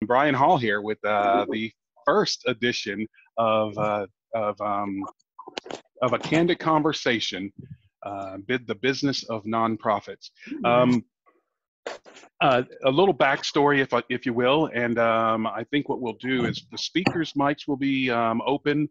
Brian Hall here with the first edition of uh, of um, of A Candid Conversation, the business of nonprofits. Um, a little backstory, if you will, and I think what we'll do is the speakers' mics will be open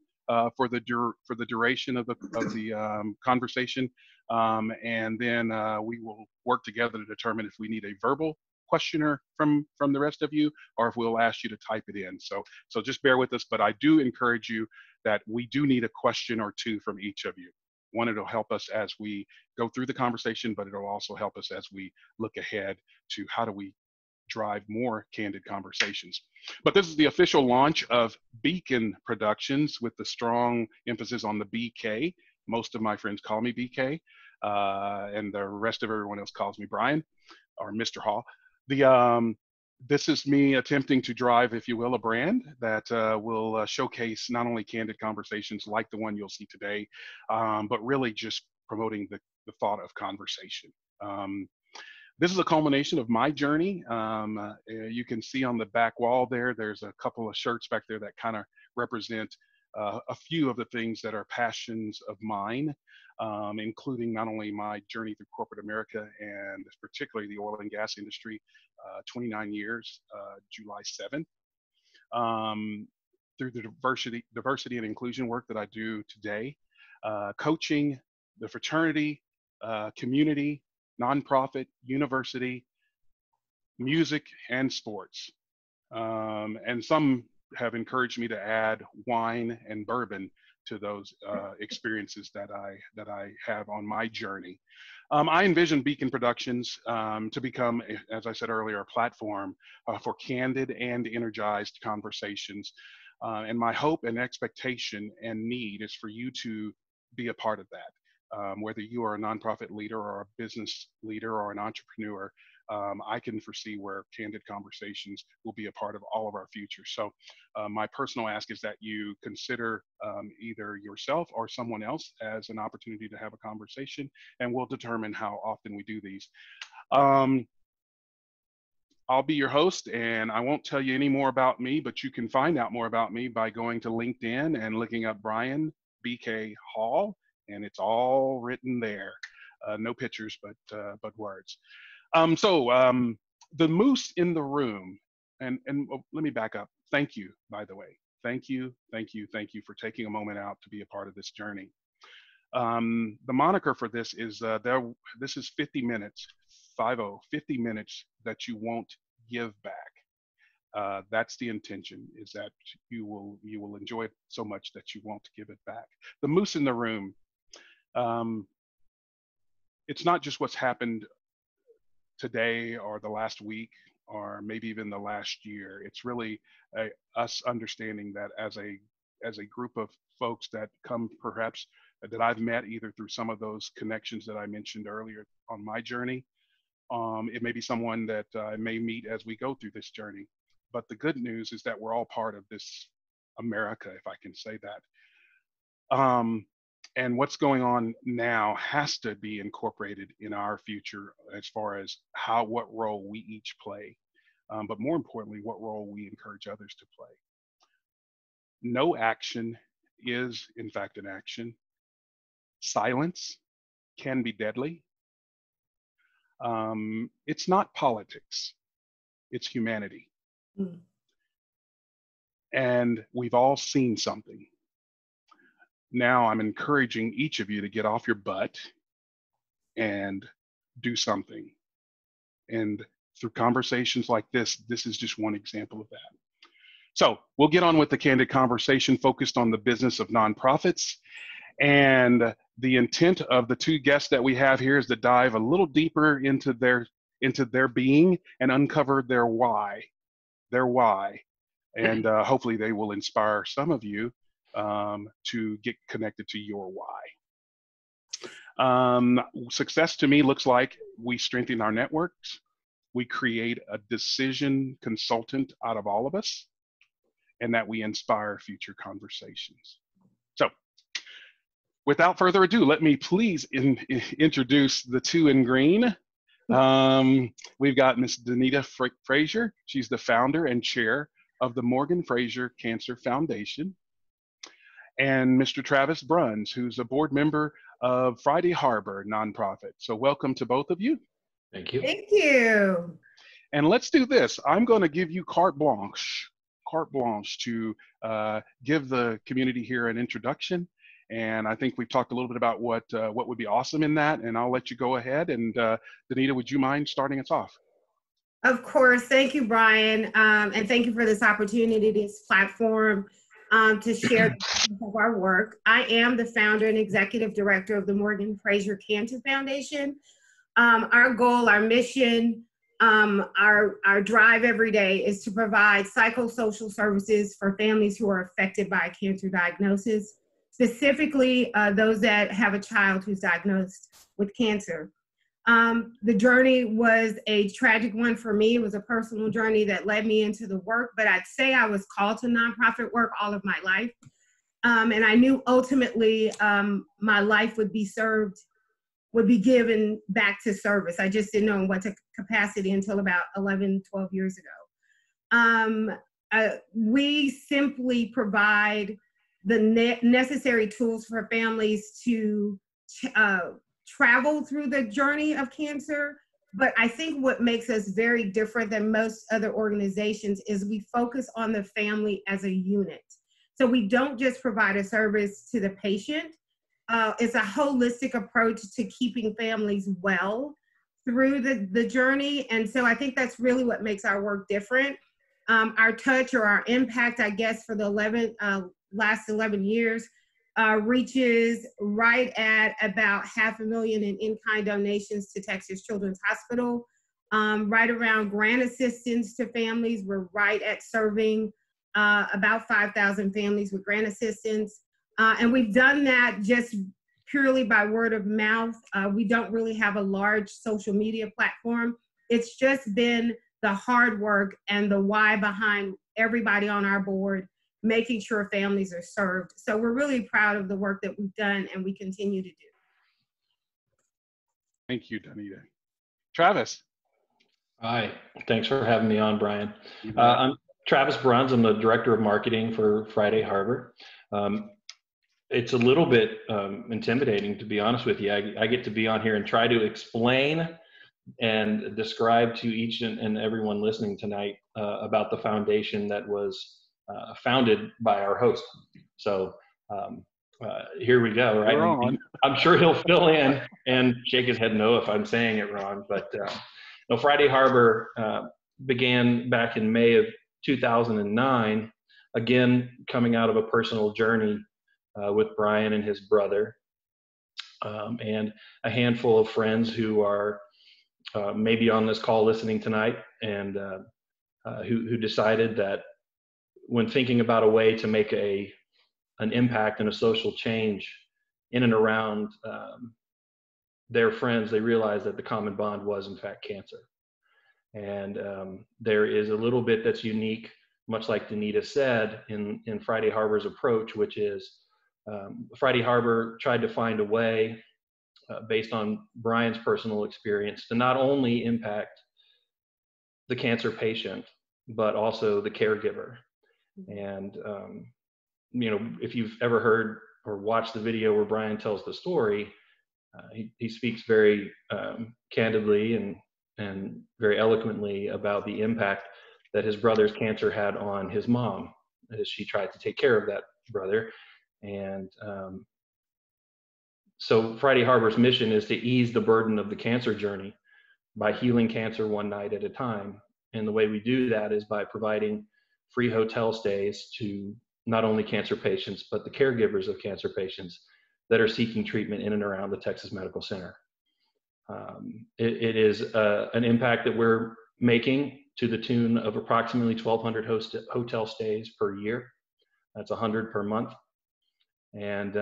for the duration of the conversation, and then we will work together to determine if we need a verbal questioner from the rest of you, or if we'll ask you to type it in. So just bear with us, but I do encourage you that we do need a question or two from each of you. One, it'll help us as we go through the conversation, but it'll also help us as we look ahead to how do we drive more candid conversations. But this is the official launch of Beacon Productions with the strong emphasis on the BK. Most of my friends call me BK, and the rest of everyone else calls me Brian or Mr. Hall. This is me attempting to drive, if you will, a brand that will showcase not only candid conversations like the one you'll see today, but really just promoting the thought of conversation. This is a culmination of my journey. You can see on the back wall there's a couple of shirts back there that kind of represent a few of the things that are passions of mine, including not only my journey through corporate America and particularly the oil and gas industry, 29 years, July 7th, through the diversity and inclusion work that I do today, coaching, the fraternity, community, nonprofit, university, music, and sports. And some have encouraged me to add wine and bourbon to those experiences that I have on my journey. I envision Beacon Productions to become, as I said earlier, a platform for candid and energized conversations. And my hope and expectation and need is for you to be a part of that. Whether you are a nonprofit leader or a business leader or an entrepreneur, I can foresee where candid conversations will be a part of all of our future. So my personal ask is that you consider either yourself or someone else as an opportunity to have a conversation, and we'll determine how often we do these. I'll be your host, and I won't tell you any more about me, but you can find out more about me by going to LinkedIn and looking up Brian BK Hall, and it's all written there. No pictures, but words. The moose in the room, and let me back up. Thank you, by the way. Thank you for taking a moment out to be a part of this journey. The moniker for this is this is 50 minutes, 50 minutes that you won't give back. That's the intention, is that you will enjoy it so much that you won't give it back. The moose in the room. It's not just what's happened today or the last week or maybe even the last year. It's really us understanding that as a group of folks that come perhaps that I've met either through some of those connections that I mentioned earlier on my journey. It may be someone that I may meet as we go through this journey. But the good news is that we're all part of this America, if I can say that. And what's going on now has to be incorporated in our future as far as what role we each play, but more importantly, what role we encourage others to play. No action is, in fact, an action. Silence can be deadly. It's not politics, it's humanity. Mm. And we've all seen something. Now I'm encouraging each of you to get off your butt and do something. And through conversations like this is just one example of that. So we'll get on with the candid conversation focused on the business of nonprofits. And the intent of the two guests that we have here is to dive a little deeper into their being and uncover their why. And hopefully they will inspire some of you to get connected to your why. Success to me looks like we strengthen our networks, we create a decision consultant out of all of us, and that we inspire future conversations. So without further ado, let me please introduce the two in green. We've got Miss Dineta Frazier. She's the founder and chair of the Morgan Frazier Cancer Foundation. And Mr. Travis Bruns, who's a board member of Friday Harbour nonprofit. So welcome to both of you. Thank you. Thank you. And let's do this. I'm going to give you carte blanche to give the community here an introduction. And I think we've talked a little bit about what would be awesome in that. And I'll let you go ahead. And Dineta, would you mind starting us off? Of course. Thank you, Brian. And thank you for this opportunity, this platform to share of our work. I am the founder and executive director of the Morgan Frazier Cancer Foundation. Our goal, our mission, our drive every day is to provide psychosocial services for families who are affected by a cancer diagnosis, specifically those that have a child who's diagnosed with cancer. The journey was a tragic one for me. It was a personal journey that led me into the work, but I'd say I was called to nonprofit work all of my life. And I knew ultimately my life would be given back to service. I just didn't know in what capacity until about 11, 12 years ago. We simply provide the necessary tools for families to travel through the journey of cancer. But I think what makes us very different than most other organizations is we focus on the family as a unit. So we don't just provide a service to the patient. It's a holistic approach to keeping families well through the journey. And so I think that's really what makes our work different. Our touch or our impact, I guess, for the last 11 years reaches right at about $500,000 in in-kind donations to Texas Children's Hospital, right around grant assistance to families. We're right at serving about 5,000 families with grant assistance. And we've done that just purely by word of mouth. We don't really have a large social media platform. It's just been the hard work and the why behind everybody on our board, making sure families are served. So we're really proud of the work that we've done and we continue to do. Thank you, Dineta. Travis. Hi, thanks for having me on, Brian. I'm Travis Bruns. I'm the director of marketing for Friday Harbour. It's a little bit intimidating, to be honest with you. I get to be on here and try to explain and describe to each and everyone listening tonight about the foundation that was founded by our host. So here we go, right? I'm sure he'll fill in and shake his head no if I'm saying it wrong. But Friday Harbour began back in May of 2009, again, coming out of a personal journey with Brian and his brother, and a handful of friends who are maybe on this call listening tonight, and who decided that when thinking about a way to make an impact and a social change in and around their friends, they realized that the common bond was in fact cancer. And there is a little bit that's unique, much like Dineta said, in Friday Harbour's approach, which is Friday Harbour tried to find a way, based on Brian's personal experience, to not only impact the cancer patient, but also the caregiver. And, if you've ever heard or watched the video where Brian tells the story, he speaks very candidly and very eloquently about the impact that his brother's cancer had on his mom as she tried to take care of that brother. And so Friday Harbour's mission is to ease the burden of the cancer journey by healing cancer one night at a time. And the way we do that is by providing free hotel stays to not only cancer patients, but the caregivers of cancer patients that are seeking treatment in and around the Texas Medical Center. It is an impact that we're making to the tune of approximately 1,200 hotel stays per year. That's 100 per month. And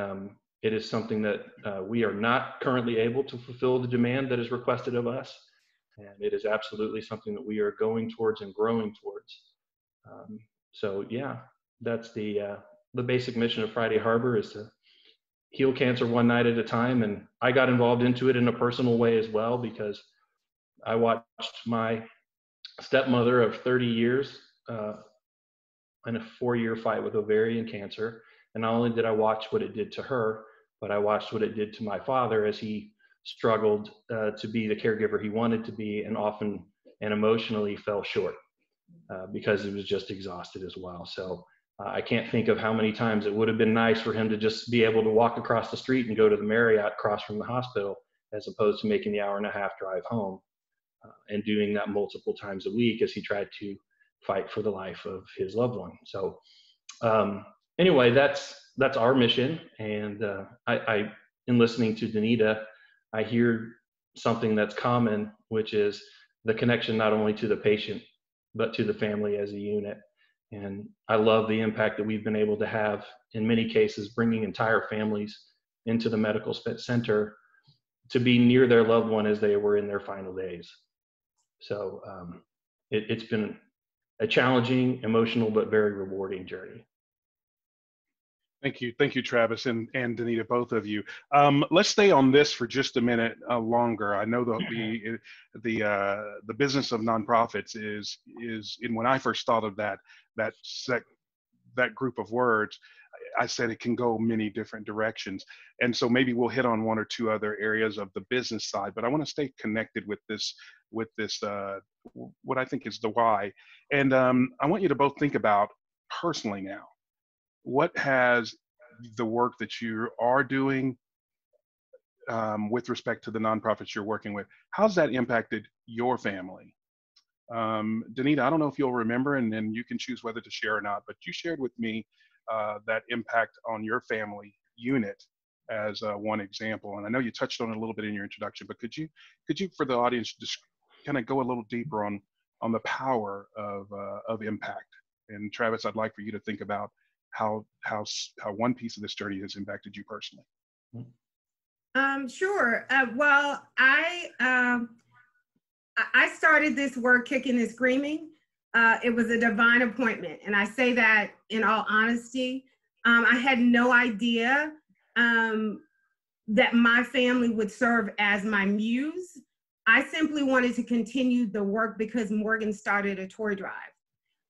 it is something that we are not currently able to fulfill the demand that is requested of us. And it is absolutely something that we are going towards and growing towards. So yeah, that's the basic mission of Friday Harbour, is to heal cancer one night at a time. And I got involved into it in a personal way as well, because I watched my stepmother of 30 years in a 4-year fight with ovarian cancer. And not only did I watch what it did to her, but I watched what it did to my father as he struggled to be the caregiver he wanted to be, and often and emotionally fell short because he was just exhausted as well. So I can't think of how many times it would have been nice for him to just be able to walk across the street and go to the Marriott across from the hospital, as opposed to making the 1.5-hour drive home and doing that multiple times a week as he tried to fight for the life of his loved one. So anyway, that's our mission. And I, in listening to Dineta, I hear something that's common, which is the connection not only to the patient, but to the family as a unit. And I love the impact that we've been able to have in many cases, bringing entire families into the medical center to be near their loved one as they were in their final days. So it's been a challenging, emotional, but very rewarding journey. Thank you, Travis and Dineta, both of you. Let's stay on this for just a minute longer. I know the business of nonprofits is and when I first thought of that group of words, I said it can go many different directions, and so maybe we'll hit on one or two other areas of the business side. But I want to stay connected with this what I think is the why, and I want you to both think about personally now. What has the work that you are doing with respect to the nonprofits you're working with, how's that impacted your family? Dineta, I don't know if you'll remember, and then you can choose whether to share or not, but you shared with me that impact on your family unit as one example. And I know you touched on it a little bit in your introduction, but could you for the audience, just kind of go a little deeper on the power of impact? And Travis, I'd like for you to think about how one piece of this journey has impacted you personally. Sure. Well, I started this work kicking and screaming. It was a divine appointment, and I say that in all honesty. I had no idea that my family would serve as my muse. I simply wanted to continue the work because Morgan started a toy drive.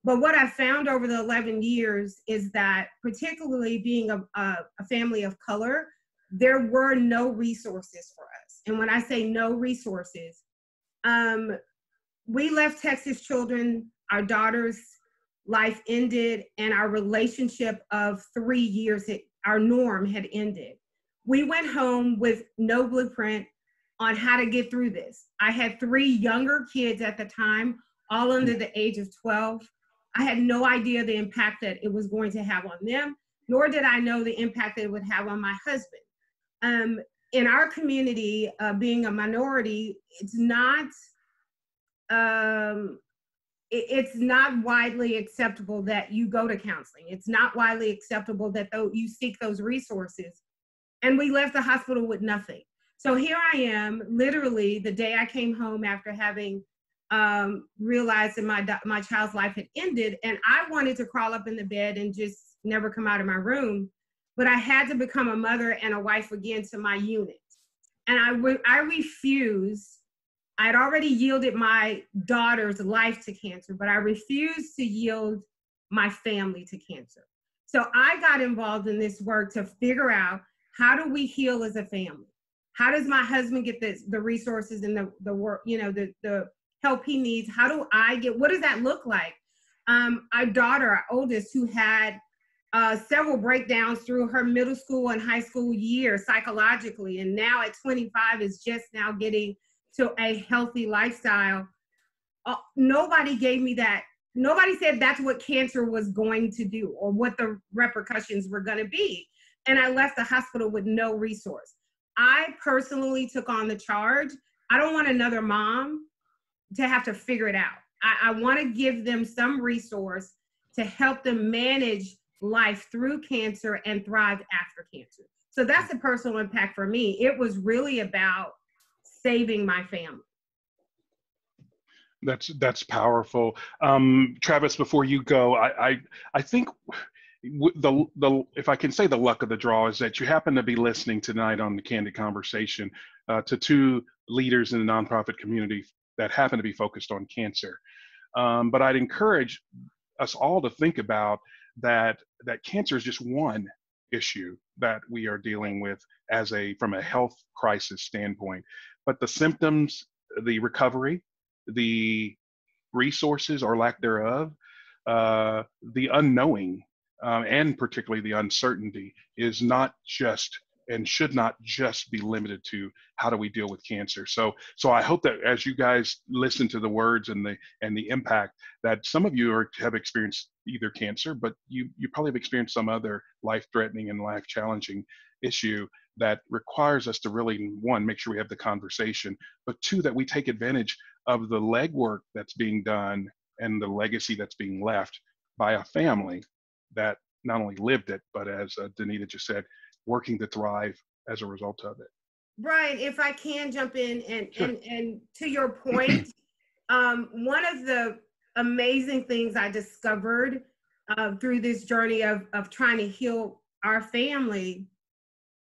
But what I found over the 11 years is that, particularly being a family of color, there were no resources for us. And when I say no resources, we left Texas Children, our daughter's life ended, and our relationship of 3 years, our norm had ended. We went home with no blueprint on how to get through this. I had 3 younger kids at the time, all under the age of 12. I had no idea the impact that it was going to have on them, nor did I know the impact that it would have on my husband. In our community, being a minority, it's not widely acceptable that you go to counseling. It's not widely acceptable that you seek those resources. And we left the hospital with nothing. So here I am, literally the day I came home after having realized that my child's life had ended, and I wanted to crawl up in the bed and just never come out of my room, but I had to become a mother and a wife again to my unit. And I refused. I'd already yielded my daughter's life to cancer, but I refused to yield my family to cancer. So I got involved in this work to figure out, how do we heal as a family? How does my husband get the resources and the work, the help he needs? How do I what does that look like? Our daughter, our oldest, who had several breakdowns through her middle school and high school years psychologically, and now at 25 is just now getting to a healthy lifestyle. Nobody gave me that. Nobody said that's what cancer was going to do or what the repercussions were going to be. And I left the hospital with no resource. I personally took on the charge. I don't want another mom to have to figure it out. I want to give them some resource to help them manage life through cancer and thrive after cancer. So that's a personal impact for me. It was really about saving my family. That's powerful. Travis, before you go, I think if I can say the luck of the draw is that you happen to be listening tonight on the Candid Conversation to two leaders in the nonprofit community that happen to be focused on cancer. But I'd encourage us all to think about that cancer is just one issue that we are dealing with from a health crisis standpoint. But the symptoms, the recovery, the resources or lack thereof, the unknowing, and particularly the uncertainty is not just and should not just be limited to how do we deal with cancer. So I hope that as you guys listen to the words and the impact, that some of you have experienced either cancer, but you probably have experienced some other life-threatening and life-challenging issue that requires us to really, one, make sure we have the conversation, but two, that we take advantage of the legwork that's being done and the legacy that's being left by a family that not only lived it, but as Dineta just said, working to thrive as a result of it. Brian, if I can jump in Sure. and to your point, one of the amazing things I discovered through this journey of trying to heal our family,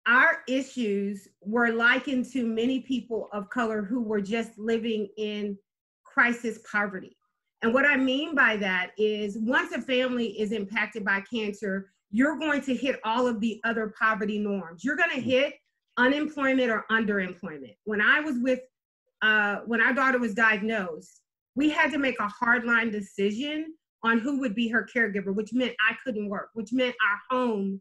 our issues were likened to many people of color who were just living in crisis poverty. And what I mean by that is once a family is impacted by cancer, you're going to hit all of the other poverty norms. You're going to hit unemployment or underemployment. When our daughter was diagnosed, we had to make a hardline decision on who would be her caregiver, which meant I couldn't work, which meant our home,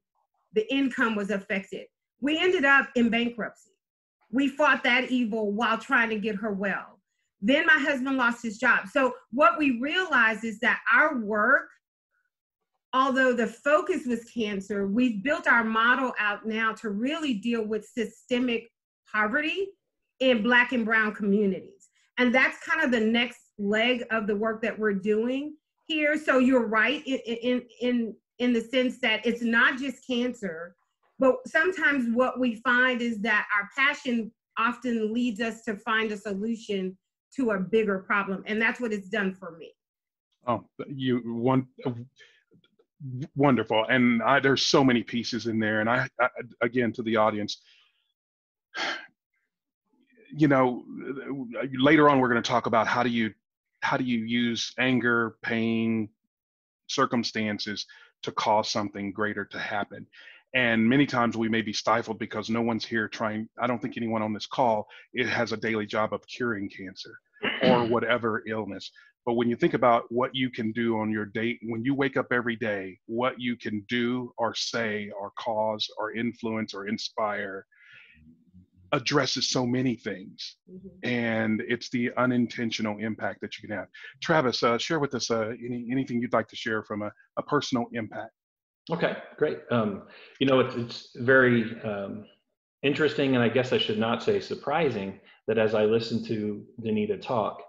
the income was affected. We ended up in bankruptcy. We fought that evil while trying to get her well. Then my husband lost his job. So what we realized is that our work, although the focus was cancer, we've built our model out now to really deal with systemic poverty in Black and brown communities. And that's kind of the next leg of the work that we're doing here. So you're right in the sense that it's not just cancer, but sometimes what we find is that our passion often leads us to find a solution to a bigger problem. And that's what it's done for me. Oh, wonderful. And there's so many pieces in there. And I again, to the audience, later on, we're going to talk about how do you use anger, pain, circumstances to cause something greater to happen. And many times we may be stifled because no one's here I don't think anyone on this call, it has a daily job of curing cancer or whatever illness. But when you think about what you can do on your day, when you wake up every day, what you can do or say or cause or influence or inspire addresses so many things. Mm-hmm. And it's the unintentional impact that you can have. Travis, share with us anything you'd like to share from a personal impact. Okay, great. It's very interesting, and I guess I should not say surprising, that as I listen to Dineta talk,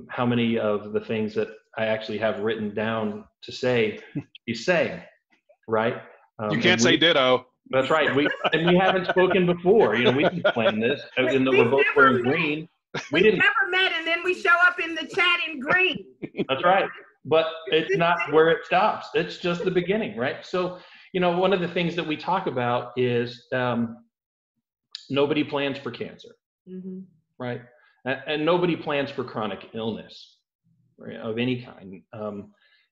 how many of the things that I actually have written down to say, she's saying, right? You can't say ditto. That's right. We haven't spoken before. We can plan this, even though we're both wearing green. We've never met, and then we show up in the chat in green. That's right. But it's not where it stops. It's just the beginning, right? So, one of the things that we talk about is nobody plans for cancer, mm-hmm. right? And nobody plans for chronic illness, right, of any kind.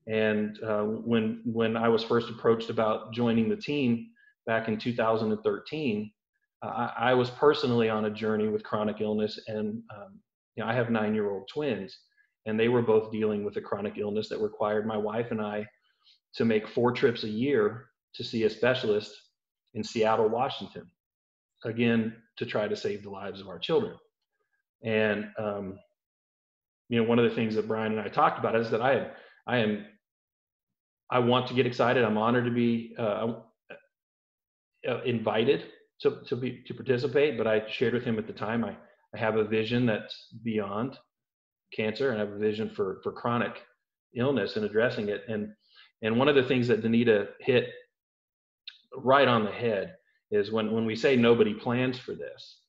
When I was first approached about joining the team back in 2013, I was personally on a journey with chronic illness, and I have 9-year-old twins. And they were both dealing with a chronic illness that required my wife and I to make 4 trips a year to see a specialist in Seattle, Washington, again, to try to save the lives of our children. And, one of the things that Brian and I talked about is that I want to get excited. I'm honored to be invited to participate, but I shared with him at the time, I have a vision that's beyond cancer, and I have a vision for chronic illness and addressing it. And one of the things that Dineta hit right on the head is when we say nobody plans for this,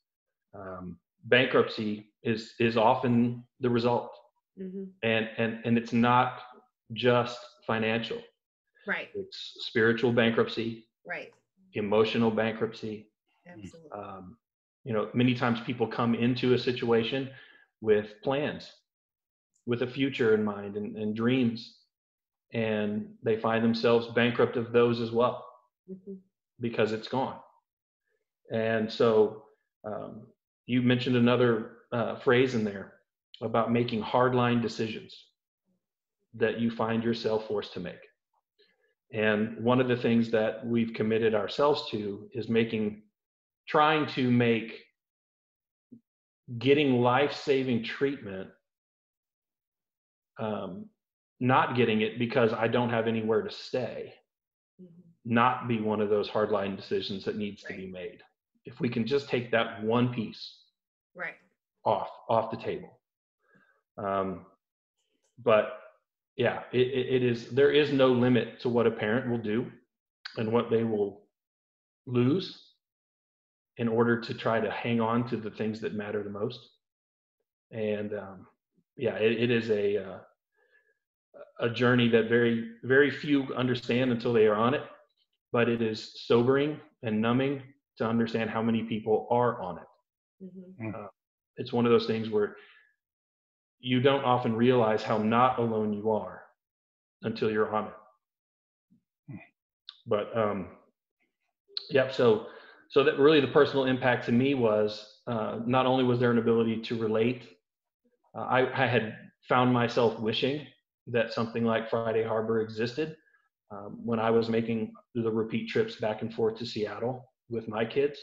bankruptcy is often the result. Mm-hmm. And it's not just financial. Right. It's spiritual bankruptcy, Right. emotional bankruptcy. Absolutely. Many times people come into a situation with plans, with a future in mind and dreams, and they find themselves bankrupt of those as well because it's gone. And so you mentioned another phrase in there about making hardline decisions that you find yourself forced to make. And one of the things that we've committed ourselves to is trying to make getting life-saving treatment, not getting it because I don't have anywhere to stay, not be one of those hardline decisions that needs to be made. If we can just take that one piece off the table. But yeah, there is no limit to what a parent will do and what they will lose in order to try to hang on to the things that matter the most. And it is a journey that very, very few understand until they are on it, but it is sobering and numbing to understand how many people are on it. It's one of those things where you don't often realize how not alone you are until you're on it. But so that really the personal impact to me was not only was there an ability to relate, I had found myself wishing that something like Friday Harbour existed when I was making the repeat trips back and forth to Seattle with my kids.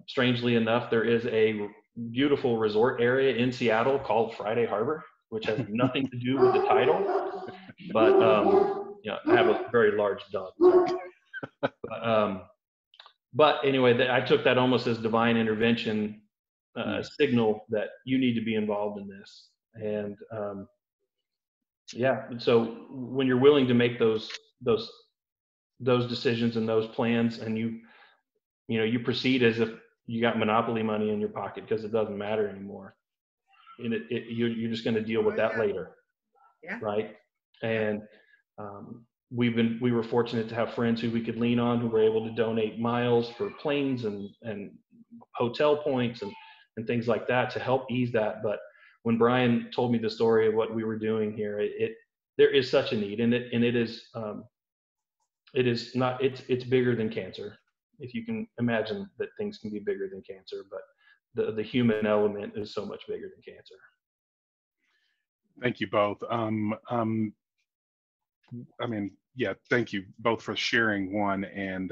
Strangely enough, there is a beautiful resort area in Seattle called Friday Harbour, which has nothing to do with the title, but I have a very large dog. But anyway, I took that almost as divine intervention signal that you need to be involved in this. And so when you're willing to make those decisions and those plans, and you proceed as if you got monopoly money in your pocket because it doesn't matter anymore, and you're just going to deal with that later, right? And we were fortunate to have friends who we could lean on, who were able to donate miles for planes and hotel points and things like that to help ease that. But when Brian told me the story of what we were doing here, there is such a need, and it's bigger than cancer. If you can imagine that things can be bigger than cancer, but the human element is so much bigger than cancer. Thank you both. Thank you both for sharing one. And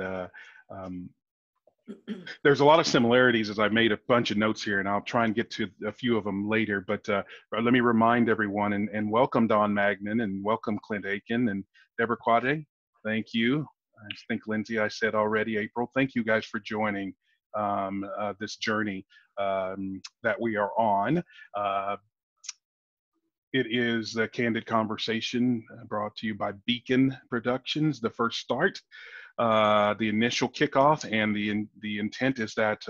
there's a lot of similarities, as I made a bunch of notes here, and I'll try and get to a few of them later. But let me remind everyone and welcome Don Magnan and welcome Clint Aiken and Deborah Quade. Thank you. I think Lindsay, I said already, April. Thank you guys for joining this journey that we are on. It is a Candid Conversation brought to you by Beacon Productions, The First Start, the initial kickoff, and the intent is that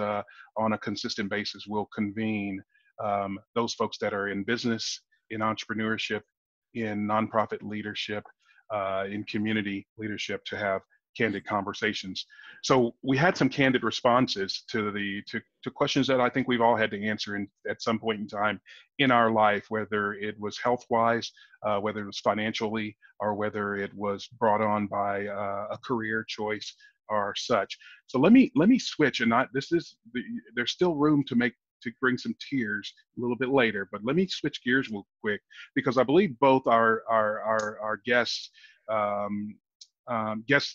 on a consistent basis we'll convene those folks that are in business, in entrepreneurship, in nonprofit leadership, in community leadership to have candid conversations. So we had some candid responses to questions that I think we've all had to answer at some point in time in our life, whether it was health-wise, whether it was financially, or whether it was brought on by a career choice or such. So let me switch, and there's still room to bring some tears a little bit later, but let me switch gears real quick, because I believe both our guests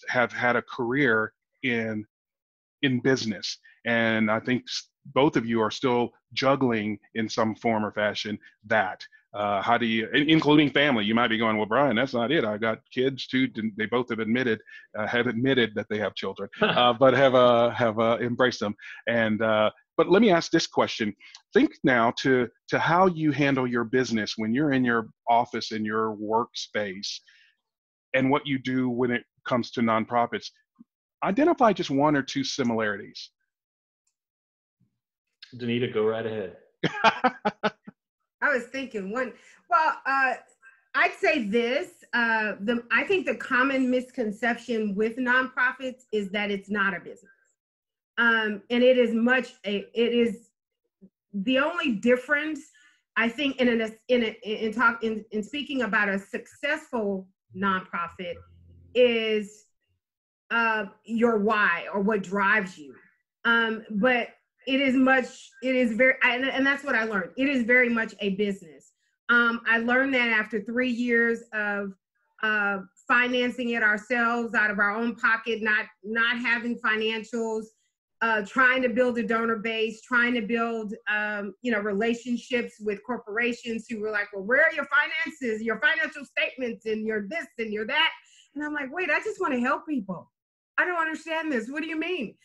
have had a career in business, and I think both of you are still juggling in some form or fashion that. How do you, including family? You might be going, well, Brian, that's not it. I got kids too. They both have admitted that they have children, but have embraced them. And but let me ask this question. Think now to how you handle your business when you're in your office, in your workspace, and what you do when it comes to nonprofits. Identify just one or two similarities. Dineta, go right ahead. I was thinking one. Well, I'd say this, I think the common misconception with nonprofits is that it's not a business. And it is the only difference, I think, in speaking about a successful nonprofit is your why or what drives you. But it is very, and that's what I learned. It is very much a business. I learned that after 3 years of financing it ourselves out of our own pocket, not having financials, trying to build a donor base, trying to build, relationships with corporations who were like, well, where are your finances, your financial statements, and your this and your that? And I'm like, wait, I just want to help people. I don't understand this. What do you mean?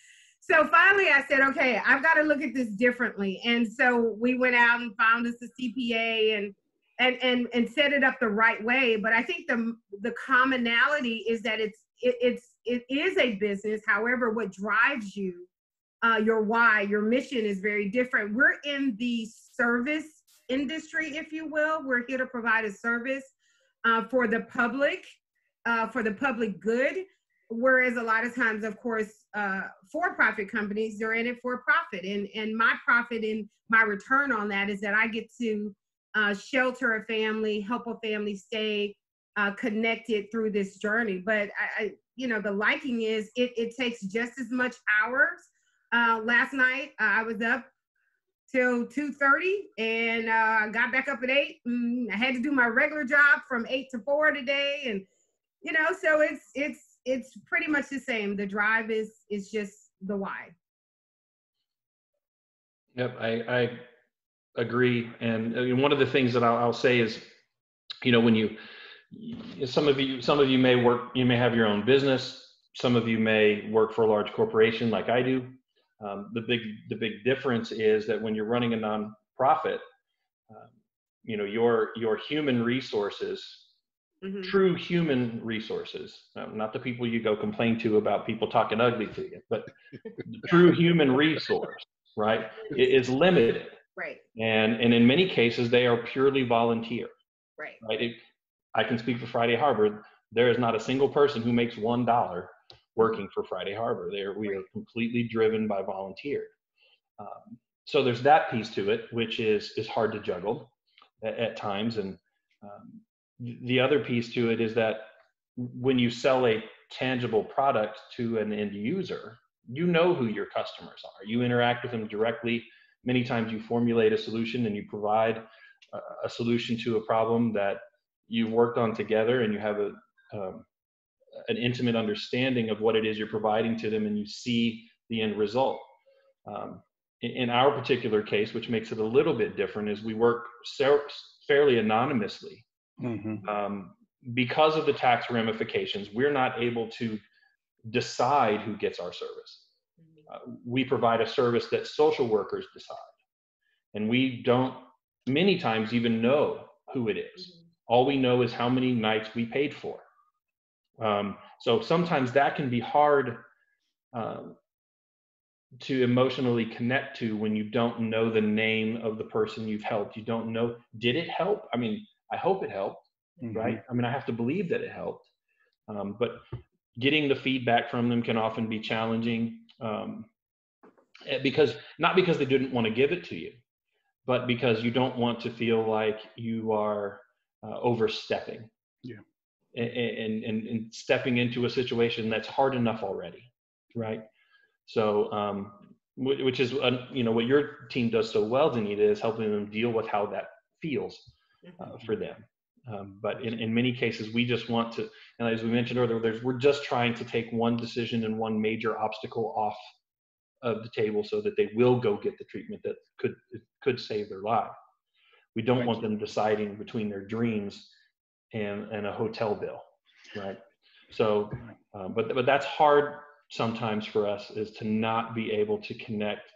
So finally I said, okay, I've got to look at this differently. And so we went out and found us a CPA and set it up the right way. But I think the commonality is that it is a business. However, what drives you, your why, your mission is very different. We're in the service industry, if you will. We're here to provide a service for the public good. Whereas a lot of times, of course, for-profit companies, they're in it for profit. And my profit and my return on that is that I get to shelter a family, help a family stay connected through this journey. But the liking is it takes just as much hours. Last night I was up till 2:30 and I got back up at 8. I had to do my regular job from 8 to 4 today, and so it's pretty much the same. The drive is just the why. Yep, I agree. And one of the things that I'll say is, when some of you may work, you may have your own business. Some of you may work for a large corporation like I do. The big difference is that when you're running a nonprofit, your human resources, mm-hmm. True human resources, not the people you go complain to about people talking ugly to you, but the true human resource, right, is limited. Right. And in many cases, they are purely volunteer. Right. I can speak for Friday Harbour. There is not a single person who makes $1 working for Friday Harbour. We are completely driven by volunteer. So there's that piece to it, which is hard to juggle at times. And the other piece to it is that when you sell a tangible product to an end user, you know who your customers are. You interact with them directly. Many times you formulate a solution and you provide a solution to a problem that you've worked on together, and you have an intimate understanding of what it is you're providing to them, and you see the end result. In our particular case, which makes it a little bit different, is we work fairly anonymously. Mm-hmm. Because of the tax ramifications, we're not able to decide who gets our service. We provide a service that social workers decide, and we don't many times even know who it is. All we know is how many nights we paid for. So sometimes that can be hard to emotionally connect to when you don't know the name of the person you've helped. You don't know, did it help? I mean, I hope it helped, mm-hmm. right? I mean, I have to believe that it helped. But getting the feedback from them can often be challenging, because they didn't want to give it to you, but because you don't want to feel like you are overstepping. Yeah. And stepping into a situation that's hard enough already, right? So, which is what your team does so well, Dineta, is helping them deal with how that feels for them. But in many cases, we just want to, and as we mentioned earlier, we're just trying to take one decision and one major obstacle off of the table so that they will go get the treatment that could save their life. We don't want them deciding between their dreams and a hotel bill, right? So, but that's hard sometimes for us, is to not be able to connect.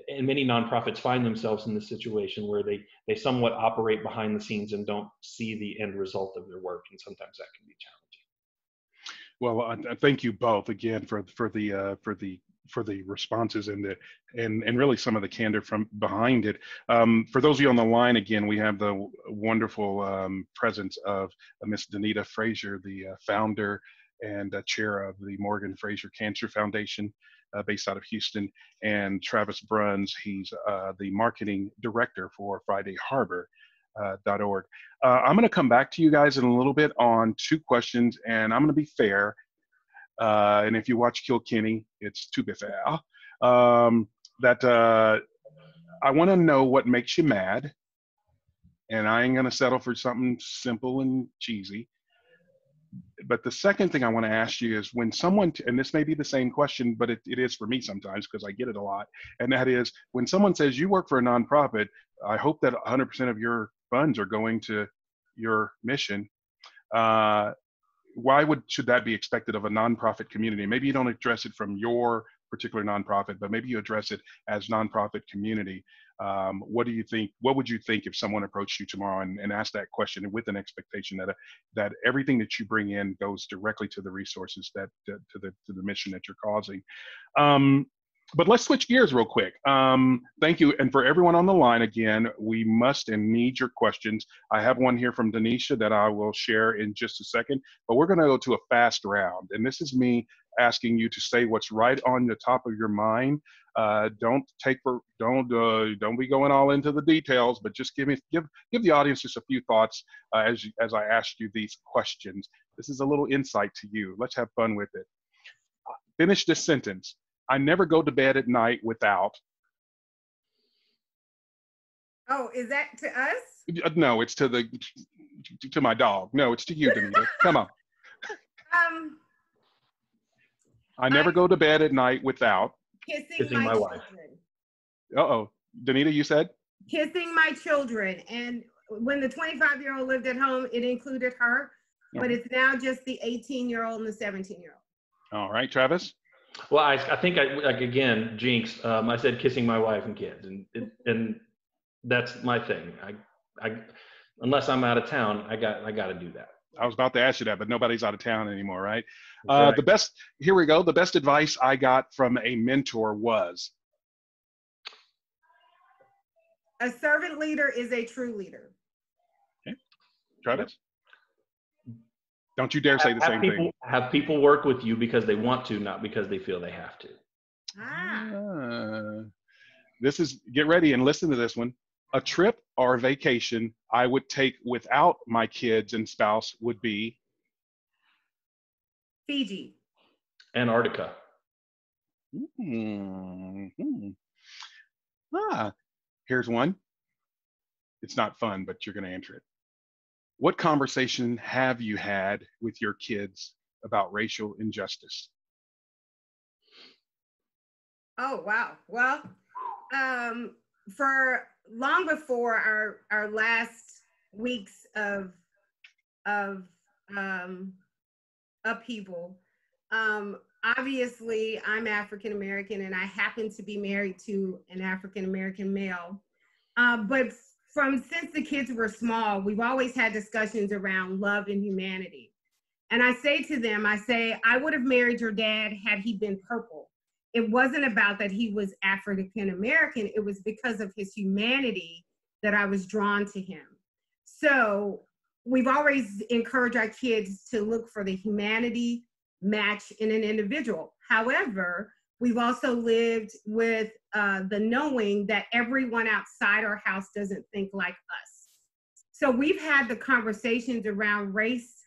And many nonprofits find themselves in this situation where they somewhat operate behind the scenes and don't see the end result of their work, and sometimes that can be challenging. Well, I thank you both again for the responses and really some of the candor from behind it. For those of you on the line, again, we have the wonderful presence of Miss Dineta Frazier, the founder and chair of the Morgan Frazier Cancer Foundation, based out of Houston, and Travis Bruns. He's the marketing director for Friday Harbour. .org. I'm going to come back to you guys in a little bit on 2 questions, and I'm going to be fair. And if you watch Kilkenny, it's to be fair. That I want to know what makes you mad, and I ain't going to settle for something simple and cheesy. But the second thing I want to ask you is when someone, and this may be the same question, but it is for me sometimes because I get it a lot, and that is when someone says you work for a nonprofit, I hope that 100% of your funds are going to your mission. Why should that be expected of a nonprofit community? Maybe you don't address it from your particular nonprofit, but maybe you address it as nonprofit community. What do you think? What would you think if someone approached you tomorrow and asked that question with an expectation that everything that you bring in goes directly to the resources to the mission that you're causing? But let's switch gears real quick. Thank you. And for everyone on the line, again, we must and need your questions. I have one here from Denisha that I will share in just a second, but we're going to go to a fast round. And this is me asking you to say what's right on the top of your mind. Don't be going all into the details, but just give the audience just a few thoughts as I asked you these questions. This is a little insight to you. Let's have fun with it. Finish this sentence. I never go to bed at night without. Oh, is that to us? No, it's to my dog. No, it's to you, Dineta. Come on. I never go to bed at night without kissing my wife. Uh-oh. Dineta, you said? Kissing my children. And when the 25-year-old lived at home, it included her, but it's now just the 18-year-old and the 17-year-old. All right, Travis? Well, I think again, jinx. I said kissing my wife and kids, and that's my thing. I unless I'm out of town, I got to do that. I was about to ask you that, but nobody's out of town anymore, right? Right. Here we go. The best advice I got from a mentor was? A servant leader is a true leader. Okay. Travis? Don't you dare say the same thing. Have people work with you because they want to, not because they feel they have to. Get ready and listen to this one. A trip or a vacation I would take without my kids and spouse would be? Fiji. Antarctica. Here's one. It's not fun, but you're going to answer it. What conversation have you had with your kids about racial injustice? Oh, wow. Well, for long before our last weeks of upheaval, obviously I'm African American and I happen to be married to an African American male, but since the kids were small, we've always had discussions around love and humanity. And I say to them, I would have married your dad had he been purple. It wasn't about that he was African American. It was because of his humanity that I was drawn to him. So we've always encouraged our kids to look for the humanity match in an individual. However, we've also lived with the knowing that everyone outside our house doesn't think like us. So we've had the conversations around race,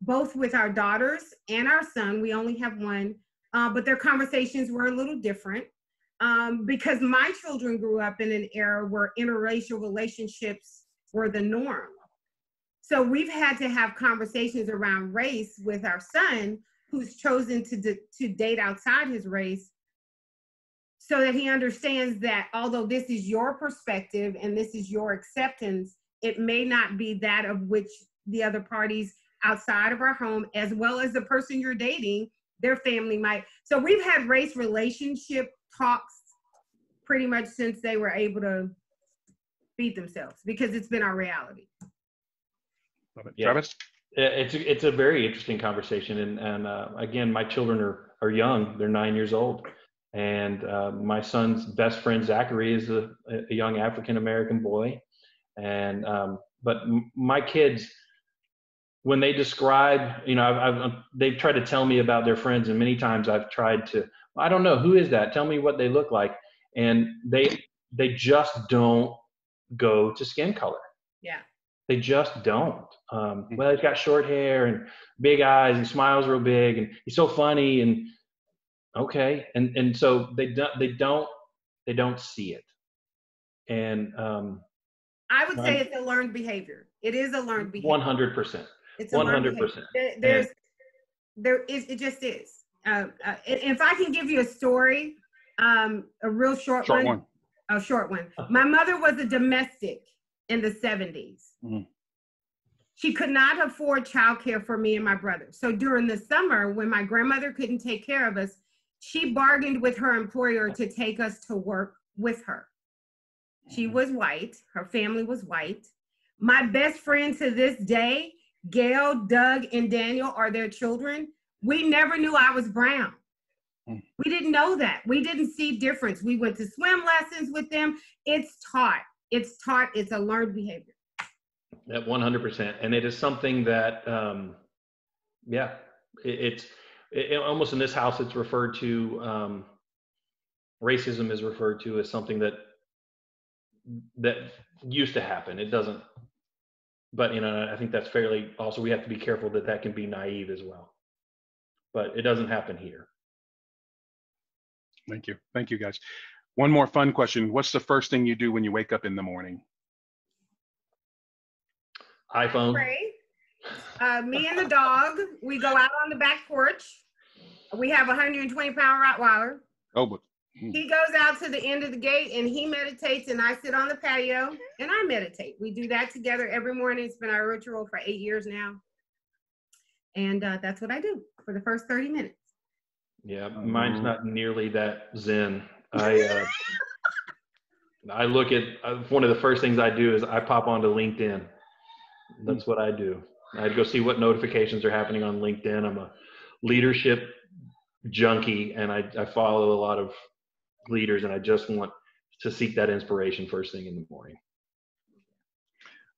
both with our daughters and our son. We only have one, but their conversations were a little different because my children grew up in an era where interracial relationships were the norm. So we've had to have conversations around race with our son, who's chosen to date outside his race, so that he understands that although this is your perspective and this is your acceptance, it may not be that of which the other parties outside of our home, as well as the person you're dating, their family might. So we've had race relationship talks pretty much since they were able to feed themselves, because it's been our reality. Love it. Yeah. Travis? It's a very interesting conversation. And again, my children are young. They're 9 years old. And my son's best friend, Zachary, is a young African-American boy. And, but my kids, when they describe, you know, they've tried to tell me about their friends, and many times I've tried to, I don't know, who is that? Tell me what they look like. And they just don't go to skin color. Yeah. They just don't. Well, he's got short hair and big eyes and smiles real big and he's so funny, and okay. And so they don't see it. And I would say it's a learned behavior. It is a learned behavior. 100%. It's a 100%. It just is. If I can give you a story, a real short one. A short one. My mother was a domestic in the 70s. Mm-hmm. She could not afford childcare for me and my brother. So during the summer, when my grandmother couldn't take care of us, she bargained with her employer to take us to work with her. She was white. Her family was white. My best friend to this day, Gail, Doug, and Daniel are their children. We never knew I was brown. We didn't know that. We didn't see difference. We went to swim lessons with them. It's taught. It's taught. It's a learned behavior. At 100%. And it is something that, it's almost in this house, it's referred to, racism is referred to as something that used to happen. It doesn't, but, you know, I think that's fairly, also, we have to be careful that can be naive as well. But it doesn't happen here. Thank you. Thank you, guys. One more fun question. What's the first thing you do when you wake up in the morning? iPhone. Pray. Me and the dog, we go out on the back porch. We have a 120-pound Rottweiler. Oh, but he goes out to the end of the gate and he meditates, and I sit on the patio and I meditate. We do that together every morning. It's been our ritual for 8 years now. And that's what I do for the first 30 minutes. Yeah, mine's not nearly that zen. I look at, one of the first things I do is I pop onto LinkedIn. That's what I do. I go see what notifications are happening on LinkedIn. I'm a leadership junkie, and I follow a lot of leaders, and I just want to seek that inspiration first thing in the morning.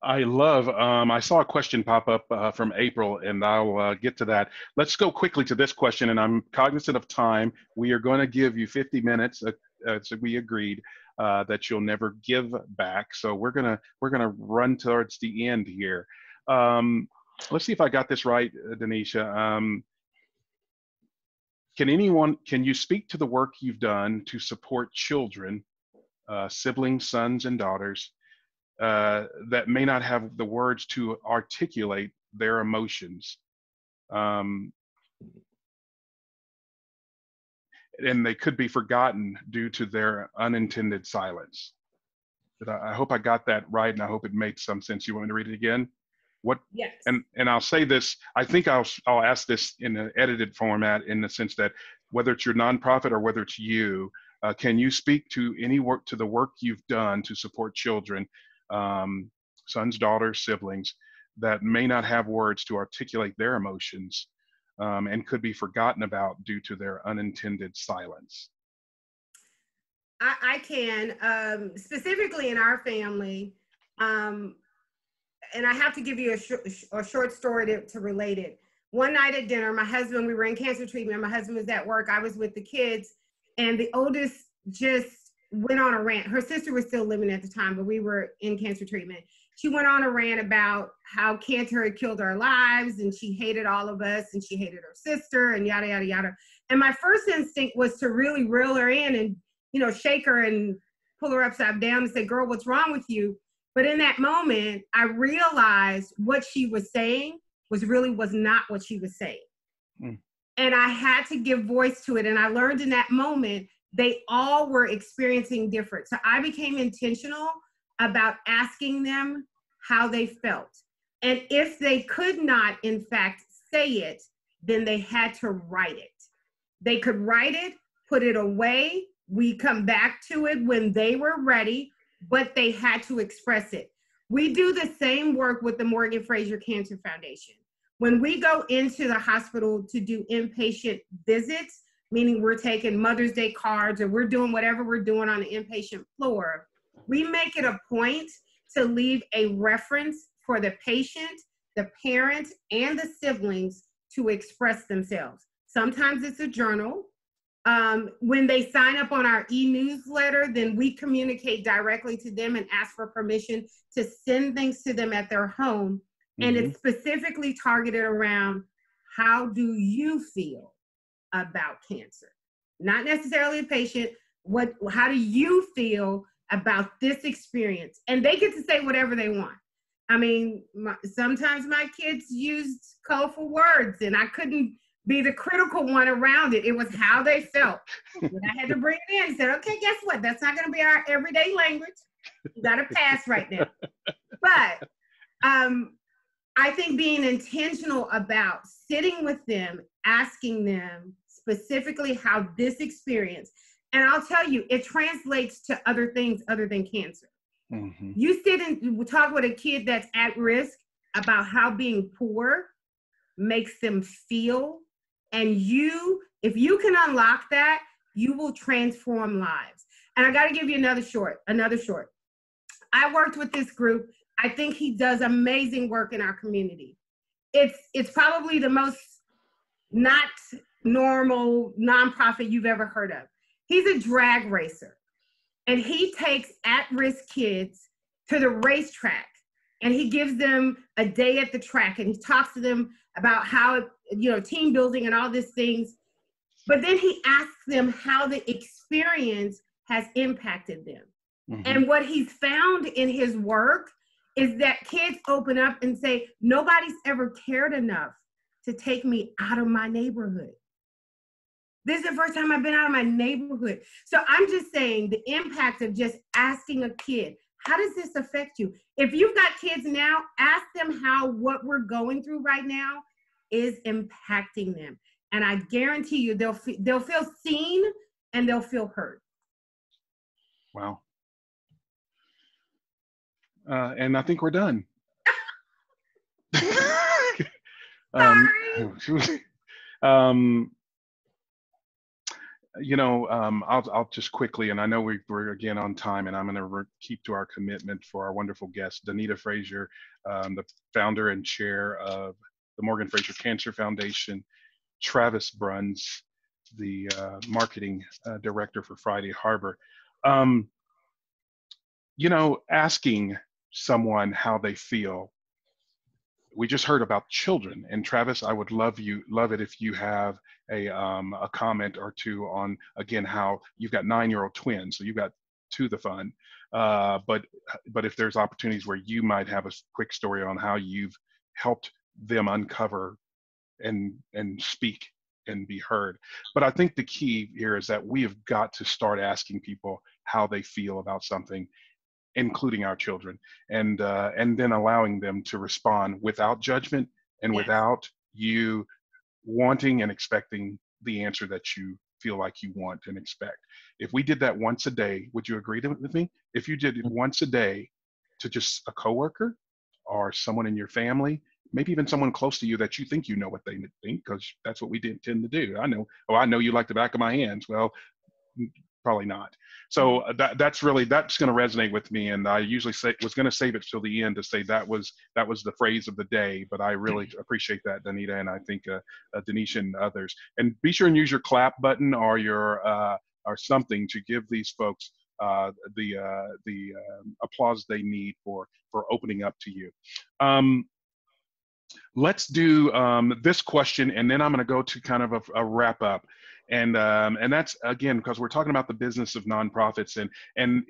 I love, I saw a question pop up from April, and I'll get to that. Let's go quickly to this question, and I'm cognizant of time. We are going to give you 50 minutes, so we agreed that you'll never give back. So we're gonna run towards the end here. Let's see if I got this right, Dineta. Can you speak to the work you've done to support children, siblings, sons and daughters, that may not have the words to articulate their emotions? And they could be forgotten due to their unintended silence. But I hope I got that right, and I hope it made some sense. You want me to read it again? What? Yes. And I'll say this. I think I'll ask this in an edited format, in the sense that whether it's your nonprofit or whether it's you, can you speak to the work you've done to support children, sons, daughters, siblings, that may not have words to articulate their emotions, and could be forgotten about due to their unintended silence? I can, specifically in our family, and I have to give you a short story to relate it. One night at dinner, my husband, we were in cancer treatment. My husband was at work. I was with the kids, and the oldest just went on a rant. Her sister was still living at the time, but we were in cancer treatment. She went on a rant about how cancer had killed our lives, and she hated all of us, and she hated her sister, and yada, yada, yada. And my first instinct was to really reel her in and, you know, shake her and pull her upside down and say, girl, what's wrong with you? But in that moment, I realized what she was saying was not what she was saying. Mm. And I had to give voice to it. And I learned in that moment, they all were experiencing different. So I became intentional about asking them how they felt. And if they could not, in fact, say it, then they had to write it. They could write it, put it away. We come back to it when they were ready, but they had to express it. We do the same work with the Morgan Frazier Cancer Foundation. When we go into the hospital to do inpatient visits, meaning we're taking Mother's Day cards or we're doing whatever we're doing on the inpatient floor, we make it a point to leave a reference for the patient, the parent, and the siblings to express themselves. Sometimes it's a journal. When they sign up on our e-newsletter, then we communicate directly to them and ask for permission to send things to them at their home. And it's specifically targeted around, how do you feel about cancer? Not necessarily the patient. How do you feel about this experience? And they get to say whatever they want. I mean, sometimes my kids used colorful words and I couldn't be the critical one around it. It was how they felt. When I had to bring it in, I said, okay, guess what? That's not going to be our everyday language. You got to pass right now. But I think being intentional about sitting with them, asking them specifically how this experience, and I'll tell you, it translates to other things other than cancer. You sit and talk with a kid that's at risk about how being poor makes them feel. And if you can unlock that, you will transform lives. And I got to give you another short. I worked with this group. I think he does amazing work in our community. It's probably the most not normal nonprofit you've ever heard of. He's a drag racer, and he takes at-risk kids to the racetrack, and he gives them a day at the track, and he talks to them about how, team building and all these things. But then he asks them how the experience has impacted them. And what he's found in his work is that kids open up and say, nobody's ever cared enough to take me out of my neighborhood. This is the first time I've been out of my neighborhood. So I'm just saying the impact of just asking a kid, how does this affect you? If you've got kids now, ask them how what we're going through right now is impacting them. And I guarantee you they'll feel seen and they'll feel heard. Wow. And I think we're done. I'll just quickly, and I know we're again on time, and I'm going to keep to our commitment for our wonderful guest, Dineta Frazier, the founder and chair of the Morgan Frazier Cancer Foundation, Travis Bruns, the marketing director for Friday Harbour. Asking someone how they feel. We just heard about children, and Travis, I would love it if you have a comment or two on, again, how you've got 9-year-old twins, so you've got to the fun. But if there's opportunities where you might have a quick story on how you've helped them uncover and speak and be heard. But I think the key here is that we have got to start asking people how they feel about something, including our children, and then allowing them to respond without judgment and without you wanting and expecting the answer that you feel like you want and expect. If we did that once a day, would you agree with me? If you did it once a day to just a coworker or someone in your family, maybe even someone close to you that you think you know what they think, because that's what we tend to do. I know you like the back of my hands. Well, probably not. So that's going to resonate with me. And I usually was going to save it till the end to say that was the phrase of the day, but I really appreciate that, Dineta, and I think Denise and others. And be sure and use your clap button or your or something to give these folks the applause they need for opening up to you. Let's do this question, and then I'm going to go to kind of a wrap up. And that's, again, because we're talking about the business of nonprofits. And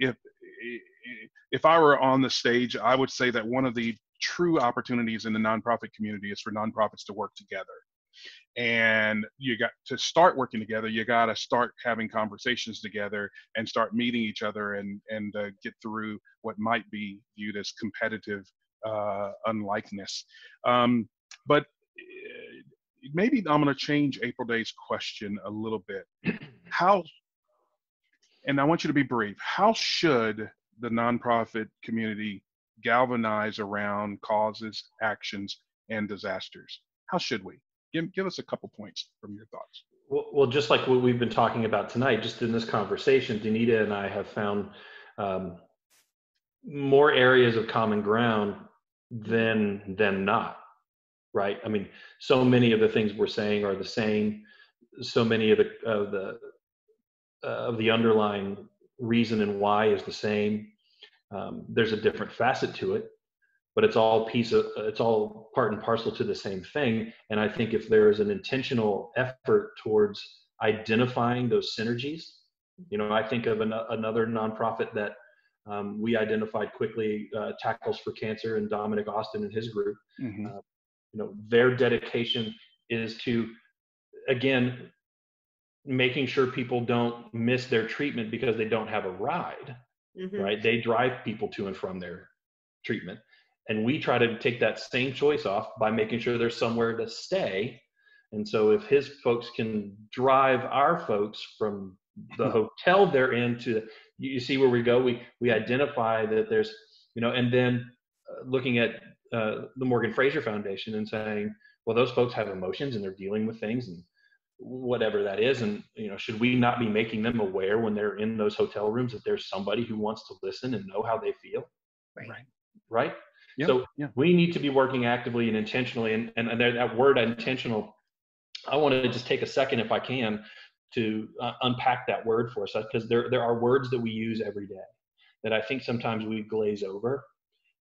if I were on the stage, I would say that one of the true opportunities in the nonprofit community is for nonprofits to work together. And you got to start working together. You got to start having conversations together and start meeting each other and get through what might be viewed as competitive unlikeness. But maybe I'm going to change April Day's question a little bit. And I want you to be brief, how should the nonprofit community galvanize around causes, actions, and disasters? How should we? Give us a couple points from your thoughts. Well, just like what we've been talking about tonight, just in this conversation, Dineta and I have found more areas of common ground than not, right? I mean, so many of the things we're saying are the same. So many of the underlying reason and why is the same. There's a different facet to it, but it's all part and parcel to the same thing. And I think if there is an intentional effort towards identifying those synergies, I think of another nonprofit that we identified quickly, Tackles for Cancer, and Dominic Austin and his group. Mm-hmm. Their dedication is to, again, making sure people don't miss their treatment because they don't have a ride, right? They drive people to and from their treatment. And we try to take that same choice off by making sure there's somewhere to stay. And so if his folks can drive our folks from the hotel they're in to, you see where we go, we identify that there's, and then looking at the Morgan Frazier Foundation and saying, well, those folks have emotions and they're dealing with things and whatever that is. And, should we not be making them aware when they're in those hotel rooms that there's somebody who wants to listen and know how they feel? Right. Yep. So we need to be working actively and intentionally. And that word intentional, I want to just take a second, if I can, to unpack that word for us, because there are words that we use every day that I think sometimes we glaze over,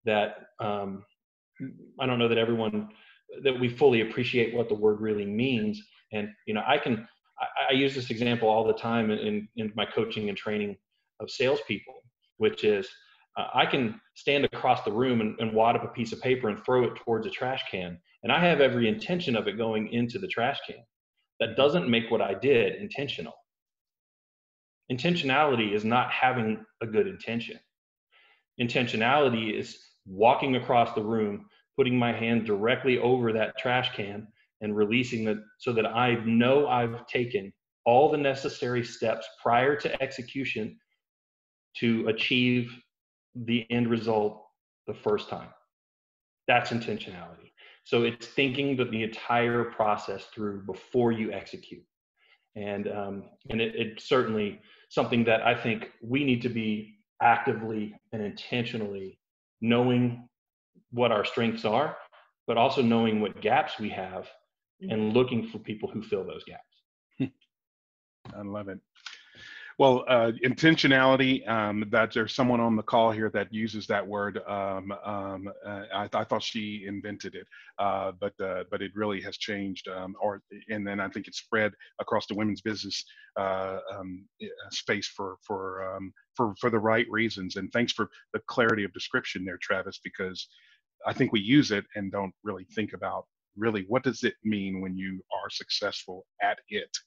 that I don't know that we fully appreciate what the word really means. And, I use this example all the time in my coaching and training of salespeople, which is I can stand across the room and wad up a piece of paper and throw it towards a trash can. And I have every intention of it going into the trash can. That doesn't make what I did intentional. Intentionality is not having a good intention. Intentionality is walking across the room, putting my hand directly over that trash can and releasing it so that I know I've taken all the necessary steps prior to execution to achieve the end result the first time. That's intentionality. So it's thinking the entire process through before you execute. And it's certainly something that I think we need to be actively and intentionally knowing what our strengths are, but also knowing what gaps we have and looking for people who fill those gaps. I love it. Well, intentionality, that there's someone on the call here that uses that word. I thought she invented it, but it really has changed. And then I think it's spread across the women's business space for the right reasons. And thanks for the clarity of description there, Travis, because I think we use it and don't really think about really what does it mean when you are successful at it.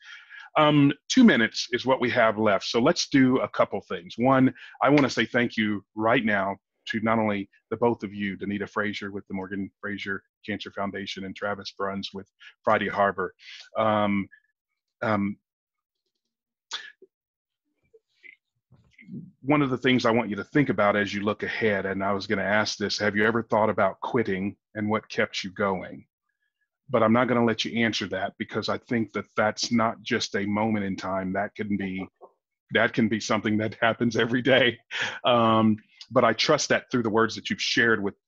2 minutes is what we have left. So let's do a couple things. One, I want to say thank you right now to not only the both of you, Dineta Frazier with the Morgan Frazier Cancer Foundation and Travis Bruns with Friday Harbour. One of the things I want you to think about as you look ahead, and I was going to ask this, have you ever thought about quitting and what kept you going? But I'm not going to let you answer that because I think that that's not just a moment in time. That can be something that happens every day. But I trust that through the words that you've shared with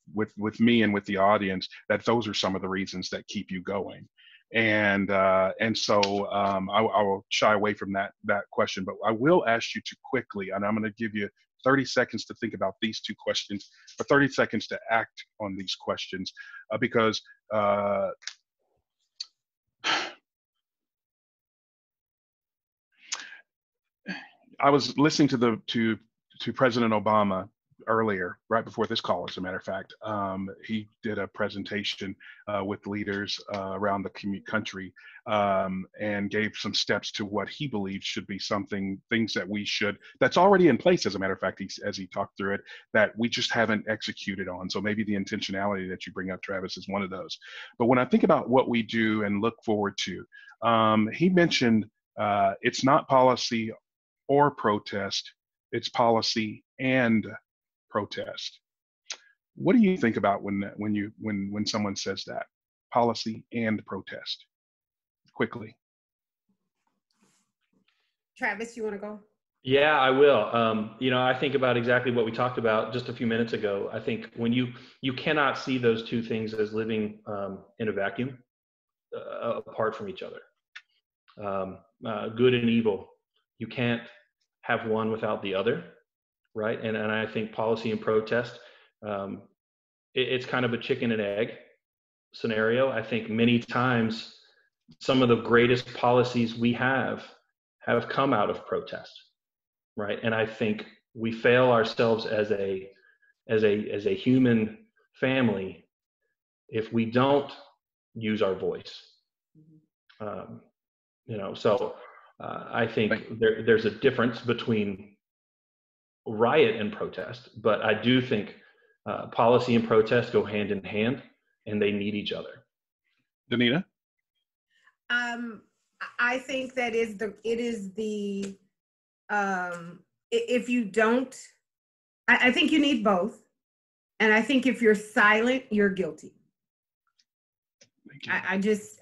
me and with the audience, that those are some of the reasons that keep you going. And so I will shy away from that question, but I will ask you to quickly, and I'm going to give you 30 seconds to think about these two questions, or 30 seconds to act on these questions, because I was listening to President Obama earlier, right before this call, as a matter of fact. He did a presentation with leaders around the country and gave some steps to what he believes should be things that that's already in place, as a matter of fact, as he talked through it, that we just haven't executed on. So maybe the intentionality that you bring up, Travis, is one of those. But when I think about what we do and look forward to, he mentioned it's not policy or protest, it's policy and protest. What do you think about when someone says that? Policy and protest. Quickly. Travis, you want to go? Yeah, I will. You know, I think about exactly what we talked about just a few minutes ago. I think when you cannot see those two things as living in a vacuum, apart from each other. Good and evil, you can't have one without the other, right? And I think policy and protest, it's kind of a chicken and egg scenario. I think many times some of the greatest policies we have come out of protest, right? And I think we fail ourselves as a human family if we don't use our voice. You know, so I think there's a difference between riot and protest, but I do think policy and protest go hand in hand, and they need each other. Dineta? I think that if you don't, I think you need both. And I think if you're silent, you're guilty. I just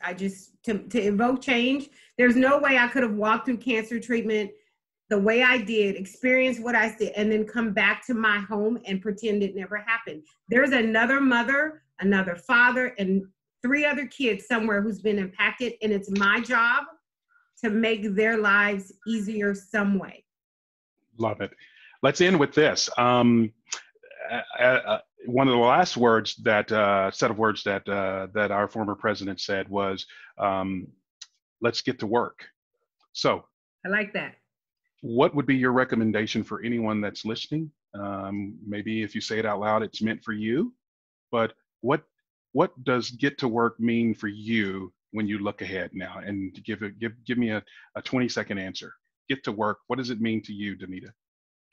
to evoke change, there's no way I could have walked through cancer treatment the way I did, experience what I did, and then come back to my home and pretend it never happened. There's another mother, another father, and 3 other kids somewhere who's been impacted, and it's my job to make their lives easier some way. Love it. Let's end with this. One of the last words that set of words that our former president said was, "Let's get to work." So I like that. What would be your recommendation for anyone that's listening? Maybe if you say it out loud, it's meant for you. But what does get to work mean for you when you look ahead now? And give me a 20-second answer. Get to work. What does it mean to you, Dineta?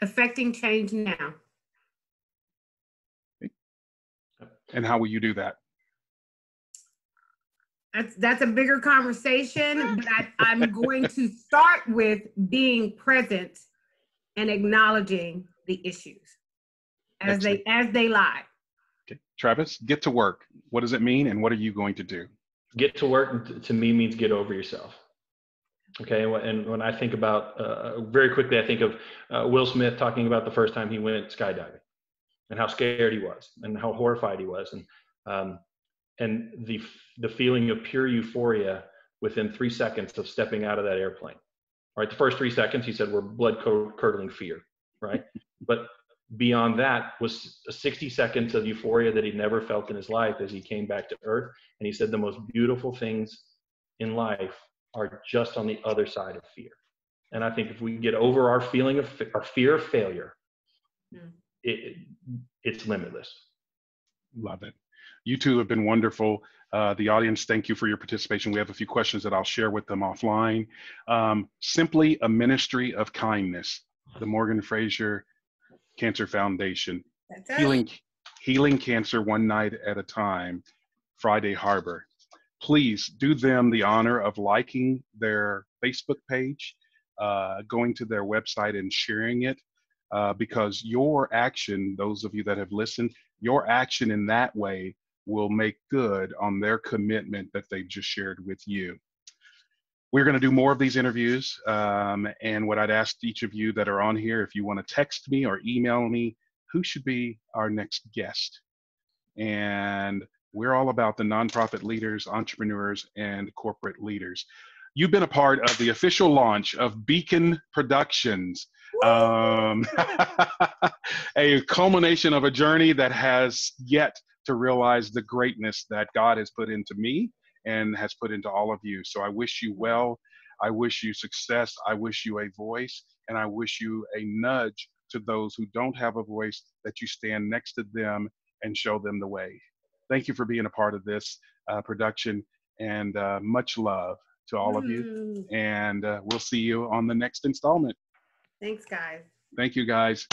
Affecting change now. And how will you do that? That's a bigger conversation, but I'm going to start with being present and acknowledging the issues as they lie. Okay. Travis, get to work. What does it mean, and what are you going to do? Get to work to me means get over yourself. Okay, and when I think about, very quickly, I think of Will Smith talking about the first time he went skydiving and how scared he was and how horrified he was, and the feeling of pure euphoria within 3 seconds of stepping out of that airplane. All right, the first 3 seconds, he said, were blood-curdling fear, right? But beyond that was 60 seconds of euphoria that he'd never felt in his life as he came back to Earth. And he said the most beautiful things in life are just on the other side of fear. And I think if we get over our feeling of our fear of failure, it's limitless. Love it. You two have been wonderful. The audience, thank you for your participation. We have a few questions that I'll share with them offline. Simply a ministry of kindness, the Morgan Frazier Cancer Foundation. Healing cancer one night at a time, Friday Harbour. Please do them the honor of liking their Facebook page, going to their website and sharing it, because your action, those of you that have listened, your action in that way will make good on their commitment that they've just shared with you. We're going to do more of these interviews, and what I'd ask each of you that are on here, if you want to text me or email me, who should be our next guest? And we're all about the nonprofit leaders, entrepreneurs, and corporate leaders. You've been a part of the official launch of Beacon Productions, a culmination of a journey that has yet to realize the greatness that God has put into me and has put into all of you. So I wish you well. I wish you success. I wish you a voice, and I wish you a nudge to those who don't have a voice, that you stand next to them and show them the way. Thank you for being a part of this production, and much love to all of you. And we'll see you on the next installment. Thanks, guys. Thank you, guys.